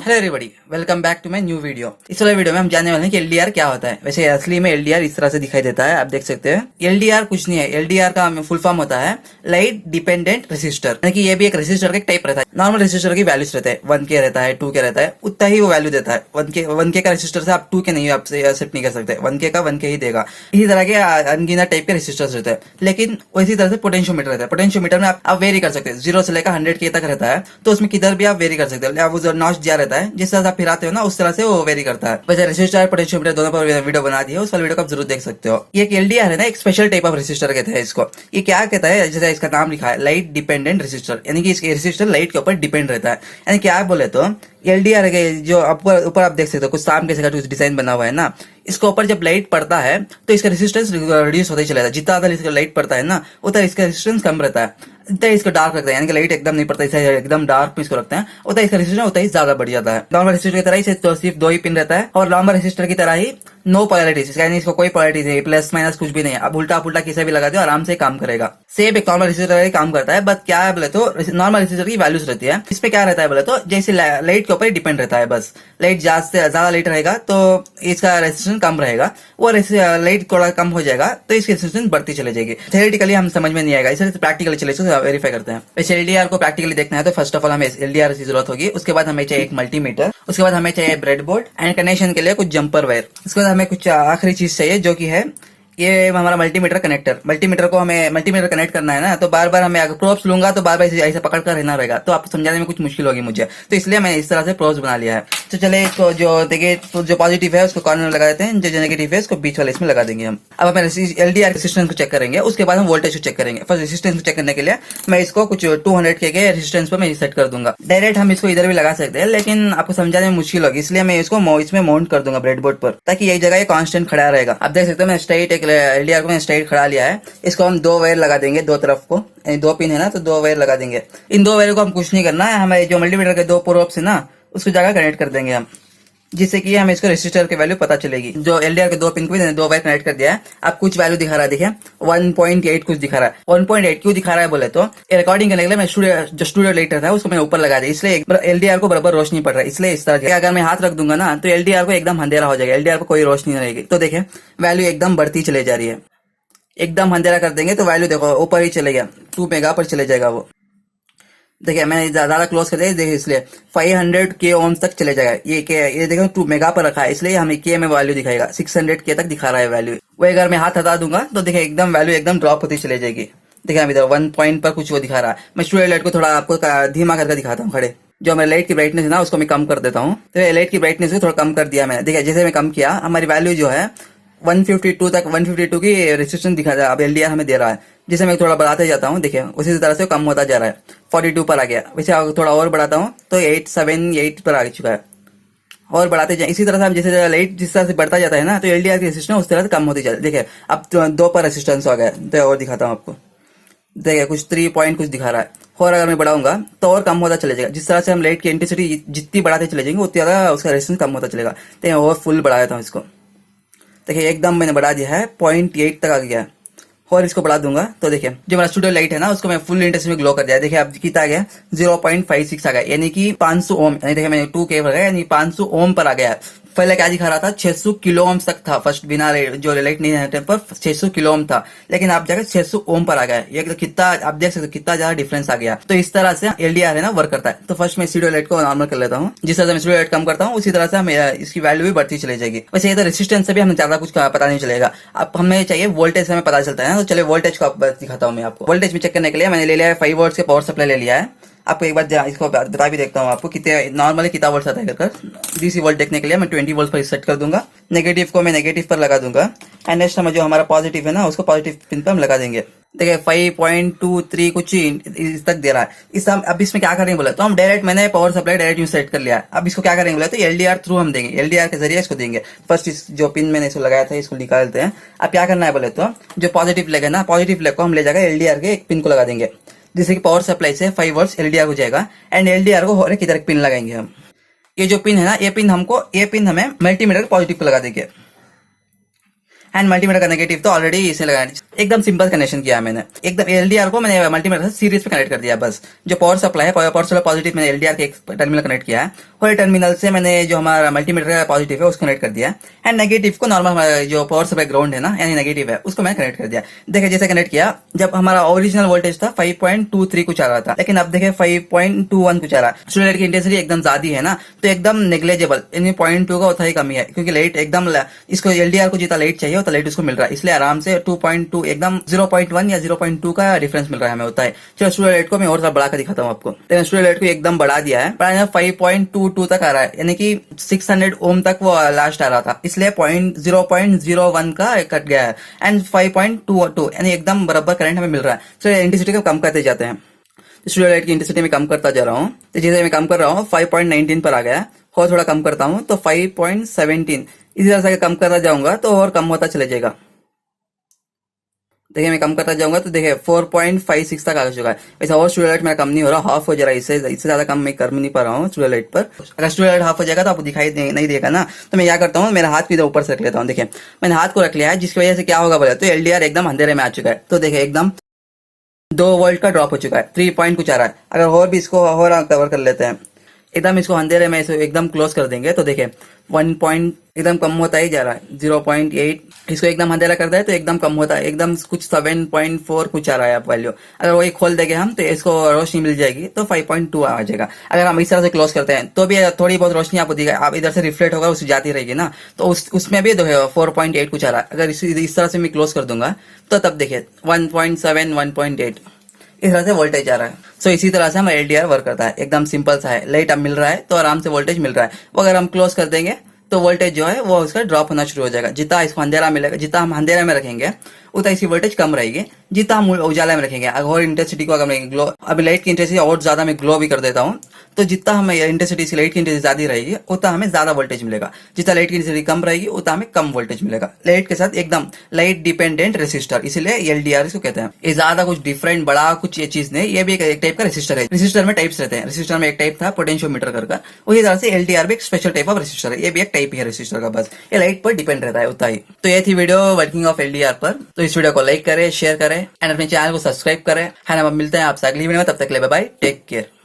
Hello everybody, welcome back to my new video. इस वाले video में हम जानने वाले हैं कि एलडीआर क्या होता है। वैसे असली में एलडीआर इस तरह से दिखाई देता है, आप देख सकते हैं। एलडीआर कुछ नहीं है, एलडीआर का फुल फॉर्म होता है लाइट डिपेंडेंट रेसिस्टर, यानी कि ये भी एक रेसिस्टर का टाइप रहता है। नॉर्मल रेसिस्टर की वैल्यूज रहते हैं, 1K रहता है, 2K रहता है, उतना ही वो वैल्यू देता है। 1K का रेसिस्टर से आप 2K नहीं, आप एक्सेप्ट नहीं कर सकते। 1K का 1K ही देगा। इसी तरह के अनगिनत टाइप के रेसिस्टर्स रहते हैं। लेकिन वैसी तरह से पोटेंशियोमीटर रहता है। पोटेंशियोमीटर में आप वेरी कर सकते हैं, 0 से लेकर 100K तक रहता है, तो उसमें किधर भी आप वेरी कर सकते हैं। वो जो नॉच दिया रहता है, जिस तरह से आप फिराते हो ना, उस तरह से वो वेरी करता है। वैसे रेसिस्टर पोटेंशियोमीटर दोनों पर वीडियो बना दी है, उस वाले वीडियो को आप जरूर देख सकते हो। ये एलडीआर है ना, एक स्पेशल टाइप ऑफ रेसिस्टर कहते हैं इसको। ये क्या कहता है, जैसे इसका नाम लिखा है लाइट डिपेंडेंट रेसिस्टर, यानी कि इसके रेसिस्टर लाइट के ऊपर डिपेंड रहता है। यानी क्या बोले तो एलडीआर जो ऊपर आप देख सकते हो, कुछ ताम के जैसा कुछ डिजाइन बना हुआ है ना, इसके ऊपर जब लाइट पड़ता है तो इसका रेसिस्टेंस रिड्यूस होता ही चला जाता है। जितना ज्यादा इसका लाइट पड़ता है ना, उतना इसका रेसिस्टेंस कम रहता है। इतना इसको डार्क रखता है, यानी कि लाइट एकदम नहीं पड़ता, इसे एकदम डार्क में इसको रखते हैं, उतना इसका रेसिस्टेंस उतना ही ज्यादा बढ़ जाता है। नॉर्मल रेसिस्टर की तरह ही तो सिर्फ 2 ही पिन रहता है, और नॉर्मल रेसिस्टर की तरह ही नो पोलैरिटीज, यानी इसको कोई पोलैरिटीज नहीं, प्लस माइनस कुछ भी नहीं है। अब उल्टा पुल्टा किसे भी लगा दो, आराम से काम करेगा। सेम एक नॉर्मल रेसिस्टर ही काम करता है, बट क्या है बोले तो नॉर्मल रेसिस्टर की वैल्यूज रहती है। इस पे क्या रहता है बोले तो जैसे लाइट के ऊपर डिपेंड रहता है। बस लाइट ज्यादा लाइट रहेगा तो इसका रेसिस्टेंस कम रहेगा, वो लाइट थोड़ा कम हो जाएगा तो इसकी रेसिस्टेंस बढ़ती चली जाएगी। थ्योरेटिकली हम समझ में नहीं आएगा, इसलिए प्रैक्टिकली चले वेरीफाई करते हैं। वैसे एलडीआर को प्रैक्टिकली देखना है तो फर्स्ट ऑफ ऑल हमें एलडीआर की जरूरत होगी। उसके बाद हमें चाहिए एक मल्टीमीटर, उसके बाद हमें चाहिए ब्रेड बोर्ड एंड कनेक्शन के लिए कुछ जंपर वायर। उसके बाद हमें कुछ आखिरी चीज चाहिए जो कि है ये हमारा मल्टीमीटर कनेक्टर। मल्टीमीटर को हमें मल्टीमीटर कनेक्ट करना है ना, तो बार बार हमें अगर प्रोब्स लूंगा तो बार बार ऐसे पकड़ कर रहना रहेगा, तो आपको समझाने में कुछ मुश्किल होगी मुझे, तो इसलिए मैंने इस तरह से प्रोब्स बना लिया है। तो चले इसको जो देखिए, तो जो पॉजिटिव है उसको कॉर्नर में लगा देते हैं, जो नेगेटिव है उसको बीच वाले इसमें लगा देंगे हम। अब हमें एलडीआर रेसिस्टेंस को चेक करेंगे, उसके बाद हम वोल्टेज को चेक करेंगे। फर्स्ट रेसिस्टेंस को चेक करने के लिए मैं इसको कुछ 200K के रेसिस्टेंस पर मैं सेट कर दूंगा। डायरेक्ट हम इसको इधर भी लगा सकते हैं, लेकिन आपको समझाने में मुश्किल होगी, इसलिए मैं इसको इसमें माउंट कर दूंगा ब्रेडबोर्ड पर, ताकि यही जगह ये कांस्टेंट खड़ा रहेगा। आप देख सकते हो मैं स्ट्रेट एक एलडीआर को स्ट्रेट खड़ा लिया है। इसको हम 2 वायर लगा देंगे, 2 तरफ को, 2 पिन है ना, तो 2 वायर लगा देंगे। इन 2 वायर को हम कुछ नहीं करना है, हमें जो मल्टीमीटर के 2 प्रोब्स है ना, उसको जगह कनेक्ट कर देंगे हम, जिससे कि हमें इसको रेसिस्टर की वैल्यू पता चलेगी। जो एलडीआर के 2 पिन को भी 2 वायर कनेक्ट कर दिया है। अब कुछ वैल्यू दिखा रहा है, देखिए 1.8 कुछ दिखा रहा है। 1.8 क्यों दिखा रहा है बोले तो रिकॉर्डिंग करने के लिए मैं स्टूडियो लाइटर था उसको मैं ऊपर लगा दिया, इसलिए एलडीआर को बराबर रोशनी पड़ रहा है। इसलिए इस तरह अगर मैं हाथ रख दूंगा ना तो एलडीआर को एकदम अंधेरा हो जाएगा, एलडीआर को कोई रोशनी नहीं रहेगी। तो देखिए वैल्यू एकदम बढ़ती चले जा रही है। एकदम अंधेरा कर देंगे तो वैल्यू देखो ऊपर ही चले गया, 2 मेगा पर चले जाएगा वो। देखिए मैंने ज्यादा क्लोज कर दिया, देखिए इसलिए 500K ohms तक चले जाएगा। ये देखो 2 मेगा पर रखा है, इसलिए हमें K में वैल्यू दिखाएगा, 600K तक दिखा रहा है वैल्यू। वो अगर मैं हाथ हटा दूंगा तो देखिए एकदम वैल्यू एकदम ड्रॉप होती चले जाएगी। देखिए अभी 1 पॉइंट पर कुछ वो दिखा रहा है। मैं स्टूडियो लाइट को थोड़ा आपको धीमा करके दिखाता हूँ खड़े। जो हमारी लाइट की ब्राइटनेस है ना उसको मैं कम कर देता हूँ, तो लाइट की ब्राइटनेस को थोड़ा कम कर दिया मैंने। देखिए जैसे मैं कम किया, हमारी वैल्यू जो है 152 तक, 152 की रेजिस्टेंस दिखा रहा है। अब एलडीआर हमें दे रहा है, जिसे मैं थोड़ा बढ़ाते जाता हूँ, देखिए उसी तरह से कम होता जा रहा है। 42 पर आ गया। वैसे थोड़ा और बढ़ाता हूँ तो 878 पर आ चुका है, और बढ़ाते जाए। इसी तरह से हम जैसे लाइट जिस तरह से बढ़ता जाता है ना, तो एलडीआर की रेजिस्टेंस उस तरह से कम होती जाती है। देखिए अब 2 पर रेजिस्टेंस आ गया, तो और दिखाता हूँ आपको। देखिए कुछ 3 पॉइंट कुछ दिखा रहा है, और अगर मैं बढ़ाऊंगा तो और कम होता चले जाएगा। जिस तरह से हम लाइट की इंटेंसिटी जितनी बढ़ाते चले जाएंगे उतनी ज्यादा उसका रेजिस्टेंस कम होता चलेगा। तो और फुल बढ़ा देता हूँ इसको। देखिए एकदम मैंने बढ़ा दिया है, 0.8 तक आ गया, और इसको बढ़ा दूंगा तो देखिए जो मेरा स्टूडियो लाइट है ना उसको मैं फुल इंटेंसिटी में ग्लो कर दिया। देखिए अब कितना आ गया, 0.56 आ गया, यानी कि 500 ओम। यानी देखिए मैंने 2K पर गया, यानी 500 ओम पर आ गया। पहले क्या दिखा रहा था, 600 किलो ओम तक था फर्स्ट, बिना जो लाइट नहीं रहने पर 600 किलो ओम था, लेकिन आप जाकर 600 ओम पर आ गया। ये तो कितना आप देख सकते हो कितना ज्यादा डिफरेंस आ गया। तो इस तरह से एलडीआर है ना वर्क करता है। तो फर्स्ट मैं स्टूडियो लाइट को नॉर्मल कर लेता हूँ। जिस तरह से मैं स्टूडियो लाइट कम करता हूँ उसी तरह से हमें इसकी वैल्यू भी बढ़ती चली जाएगी। वैसे ये तो रेसिस्टेंस से भी हमें ज्यादा कुछ पता नहीं चलेगा। अब हमें चाहिए वोल्टेज से हमें पता चलता है ना, तो चलिए वोल्टेज को दिखाता हूँ मैं आपको। वोल्टेज में चेक करने के लिए मैंने ले लिया है 5 वोल्ट के पावर सप्लाई ले लिया है। आपको एक बार इसको बता भी देखता हूँ आपको कितने नॉर्मली कितना वोल्ट आता है। कर डीसी वोल्ट देखने के लिए मैं 20 वोल्ट पर सेट कर दूंगा। नेगेटिव को मैं नेगेटिव पर लगा दूंगा, एंड नेक्स्ट में जो हमारा पॉजिटिव है ना उसको पॉजिटिव पिन पर हम लगा देंगे। देखिए 5.23 कुछ इस तक दे रहा है। अब इसमें क्या करेंगे बोला तो हम डायरेक्ट, मैंने power supply direct use set कर लिया। अब इसको क्या करेंगे बोला तो एलडीआर थ्रू हम देंगे, एलडीआर के जरिए इसको देंगे। फर्स्ट इस जो पिन मैंने इसको लगाया था इसको निकालते हैं। अब क्या करना है बोले तो जो पॉजिटिव लेग है ना, पॉजिटिव लेग को हम ले जाकर एलडीआर के एक पिन को लगा देंगे, जिससे कि पावर सप्लाई से 5 वोल्ट एलडीआर हो जाएगा, एंड एलडीआर को और एक इधर पिन लगाएंगे हम। ये जो पिन है ना, ये पिन हमें मल्टीमीटर पॉजिटिव को लगा देंगे, एंड मल्टीमीटर का नेगेटिव तो ऑलरेडी इसे लगाया। एकदम सिंपल कनेक्शन किया मैंने, एकदम एलडीआर को मैंने मल्टीमीटर से सीरीज पे कनेक्ट कर दिया। बस जो पावर सप्लाई है, पावर सप्लाई पॉजिटिव मैंने एलडीआर के एक टर्मिनल कनेक्ट किया है, और टर्मिनल से मैंने जो हमारा मल्टीमीटर का पॉजिटिव है उसको कनेक्ट कर दिया एंड नेगेटिव को नॉर्मल जो पावर सप्लाई ग्राउंड है ना यानी नेगेटिव है उसको मैंने कनेक्ट कर दिया। देखिए जैसे कनेक्ट किया, जब हमारा ओरिजिनल वोल्टेज था 5.23 कुछ आ रहा था, लेकिन अब देखे 5.21 कुछ आ रहा है। स्टूडियो लाइट की इंटेंसिटी एकदम ज्यादा है ना, तो एकदम नेग्लेजेबल यानी 0.2 का उतना ही कमी है, क्योंकि लाइट एकदम इसको एलडीआर को जितना लाइट चाहिए उतना लाइट उसको मिल रहा है, इसलिए आराम से 2.2 एकदम 0.1 या 0.2 का डिफरेंस मिल रहा है हमें होता है। चलो स्टूडियो लाइट को मैं और बढ़ा कर दिखाता हूँ आपको। स्टूडियो लाइट को एकदम बढ़ा दिया है, 5.22 तक आ रहा है, यानी कि 600 ओम तक वो लास्ट आ रहा था, इसलिए 0.01 का कट गया है एंड 5.22 यानी एकदम बराबर करंट हमें मिल रहा है। तो इंटेंसिटी को कम करते जाते हैं। स्टूडियो लाइट की इंटेंसिटी में कम करता जा रहा हूँ, तो जैसे मैं कम कर रहा हूँ 5.19 पर आ गया, और थोड़ा कम करता हूँ तो 5.17, इसी तरह से कम करता जाऊंगा तो और कम होता चले जाएगा। देखिए मैं कम करता जाऊंगा तो देखिए 4.56 तक आ चुका है। वैसे और स्टूडियो लाइट मेरा कम नहीं हो रहा, हाफ हो जा रहा है, इससे ज्यादा कम मैं कर नहीं पा रहा हूँ स्टूडियो लाइट पर। अगर स्टूडियो लाइट हाफ हो जाएगा तो आपको दिखाई नहीं देगा ना, तो मैं क्या करता हूँ, मेरा हाथ भी इधर ऊपर से रख लेता हूँ। देखिए मैंने हाथ को रख लिया है, जिसकी वजह से क्या होगा बोले तो एलडीआर एकदम अंधेरे में आ चुका है। तो देखिए एकदम 2 वोल्ट का ड्रॉप हो चुका है, 3 पॉइंट कुछ आ रहा है। अगर और भी इसको और कवर कर लेते हैं, एकदम इसको अंधेरे में इसे एकदम क्लोज कर देंगे तो देखिए 1 पॉइंट एकदम कम होता ही जा रहा है, 0.8। इसको एकदम अंधेरा करता है तो एकदम कम होता है, एकदम कुछ 7.4 कुछ आ रहा है आप वैल्यू। अगर वही खोल देंगे हम तो इसको रोशनी मिल जाएगी तो 5.2 आ जाएगा। अगर हम इस तरह से क्लोज करते हैं तो भी थोड़ी बहुत रोशनी आपको दिखेगा, आप इधर से रिफ्लेक्ट होगा उस जाती रहेगी ना, तो उसमें भी 4.8 कुछ आ रहा है। अगर इस तरह से मैं क्लोज कर दूंगा तो तब देखिए 1.7 1.8 इस तरह से वोल्टेज आ रहा है। सो इसी तरह से हमारा एलडीआर वर्क करता है, एकदम सिंपल सा है। लाइट अब मिल रहा है तो आराम से वोल्टेज मिल रहा है, वो अगर हम क्लोज कर देंगे तो वोल्टेज जो है वो उसका ड्रॉप होना शुरू हो जाएगा। जितना इसको अंधेरा मिलेगा, जितना हम अंधेरा में रखेंगे उतना इसकी वोल्टेज कम रहेगी, जितना हम उजाला में रखेंगे। अगर और इंटेंसिटी को अगर मैं ग्लो, अभी लाइट की इंटेंसिटी और ज्यादा मैं ग्लो भी कर देता हूँ, तो जितना हमें इंटेंसिटी से लाइट की इंटेंसिटी ज्यादा रहेगी उतना हमें ज्यादा वोल्टेज मिलेगा, जितना लाइट की इंटेंसिटी कम रहेगी उतना हमें कम वोल्टेज मिलेगा। लाइट के साथ एकदम लाइट डिपेंडेंट रेसिस्टर, इसीलिए एलडीआर इसको कहते हैं। ये ज्यादा कुछ डिफरेंट बड़ा कुछ ये चीज नहीं, ये भी एक टाइप का रेसिस्टर है। रेसिस्टर में टाइप्स रहते हैं, रेसिस्टर में एक टाइप था पोटेंशियोमीटर का, उसी तरह से एलडीआर भी एक स्पेशल टाइप ऑफ रेसिस्टर है, ये भी एक टाइप ही है रेसिस्टर का, बस ये लाइट पर डिपेंड रहता है उतना ही। तो ये थी वीडियो वर्किंग ऑफ एलडीआर पर। तो इस वीडियो को लाइक करें, शेयर करें एंड अपने चैनल को सब्सक्राइब करें। है ना, मिलते हैं आपसे अगली वीडियो में, तब तक के लिए बाय बाय, टेक केयर।